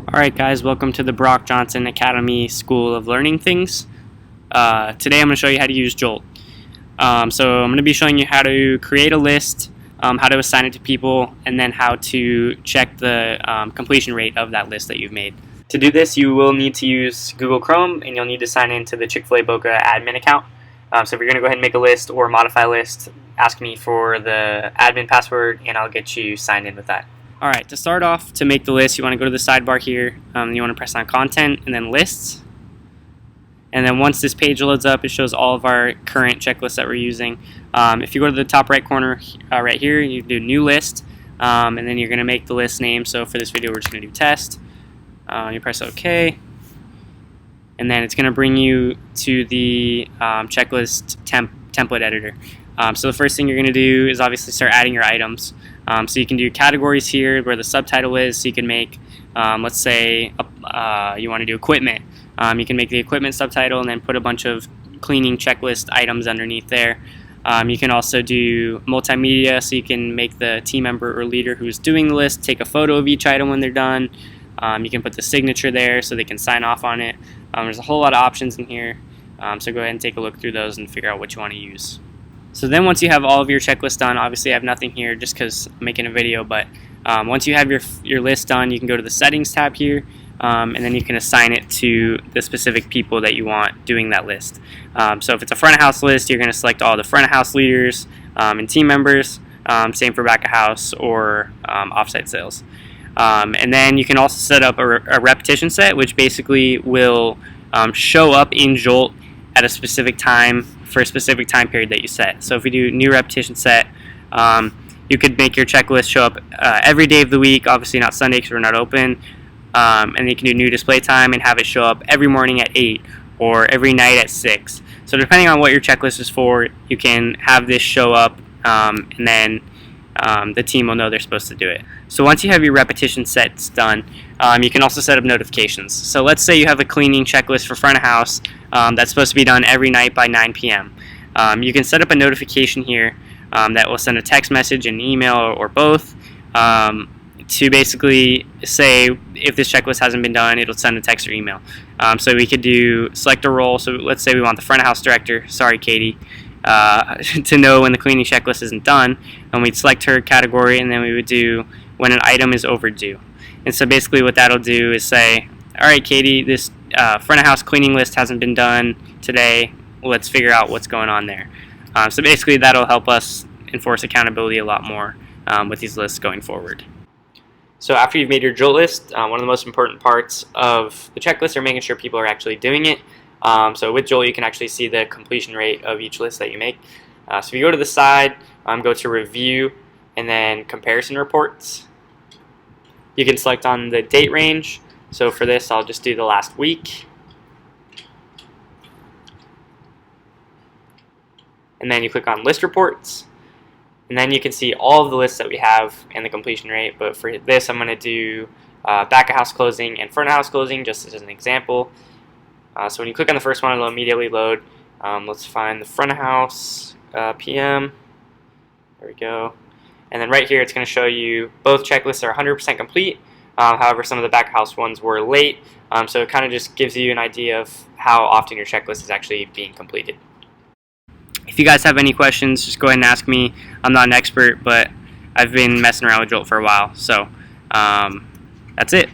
Alright guys, welcome to the Brock Johnson Academy School of Learning Things. Today I'm going to show you how to use Jolt. So I'm going to be showing you how to create a list, how to assign it to people, and then how to check the completion rate of that list that you've made. To do this, you will need to use Google Chrome, and you'll need to sign into the CFA Boca admin account. So if you're going to go ahead and make a list or modify a list, ask me for the admin password and I'll get you signed in with that. Alright, to start off, to make the list, you want to go to the sidebar here. You want to press on Content and then Lists. And then once this page loads up, it shows all of our current checklists that we're using. If you go to the top right corner right here, you do New List. And then you're going to make the list name. So for this video, we're just going to do Test. You press OK. And then it's going to bring you to the checklist template editor. So the first thing you're going to do is obviously start adding your items. So you can do categories here where the subtitle is. So you can make, let's say, you want to do equipment. You can make the equipment subtitle and then put a bunch of cleaning checklist items underneath there. You can also do multimedia, so you can make the team member or leader who's doing the list take a photo of each item when they're done. You can put the signature there so they can sign off on it. There's a whole lot of options in here, so go ahead and take a look through those and figure out what you want to use. So then once you have all of your checklists done, obviously I have nothing here just because I'm making a video, but once you have your list done, you can go to the Settings tab here, and then you can assign it to the specific people that you want doing that list. So if it's a front of house list, you're going to select all the front of house leaders and team members, same for back of house or offsite sales. And then you can also set up a repetition set, which basically will show up in Jolt at a specific time for a specific time period that you set. So if we do new repetition set, you could make your checklist show up every day of the week, obviously not Sunday because we're not open, and then you can do new display time and have it show up every morning at 8 or every night at 6. So depending on what your checklist is for, you can have this show up, and then the team will know they're supposed to do it. So once you have your repetition sets done, you can also set up notifications. So let's say you have a cleaning checklist for front of house that's supposed to be done every night by 9 p.m. You can set up a notification here that will send a text message, an email, or both to basically say if this checklist hasn't been done, it'll send a text or email. So we could do select a role. So let's say we want the front of house director, sorry Katie, to know when the cleaning checklist isn't done, and we'd select her category, and then we would do when an item is overdue. And so basically what that'll do is say, alright Katie, this front of house cleaning list hasn't been done today, let's figure out what's going on there. So basically that'll help us enforce accountability a lot more with these lists going forward. So after you've made your Jolt list, one of the most important parts of the checklist are making sure people are actually doing it. So with Jolt, you can actually see the completion rate of each list that you make. So if you go to the side, go to Review, and then Comparison Reports. You can select on the date range. So for this, I'll just do the last week. And then you click on List Reports. And then you can see all of the lists that we have and the completion rate. But for this, I'm going to do back of house closing and front of house closing just as an example. So when you click on the first one, it'll immediately load. Let's find the front of house PM. There we go. And then right here, it's going to show you both checklists are 100% complete. However, some of the back of house ones were late. So it kind of just gives you an idea of how often your checklist is actually being completed. If you guys have any questions, just go ahead and ask me. I'm not an expert, but I've been messing around with Jolt for a while. So that's it.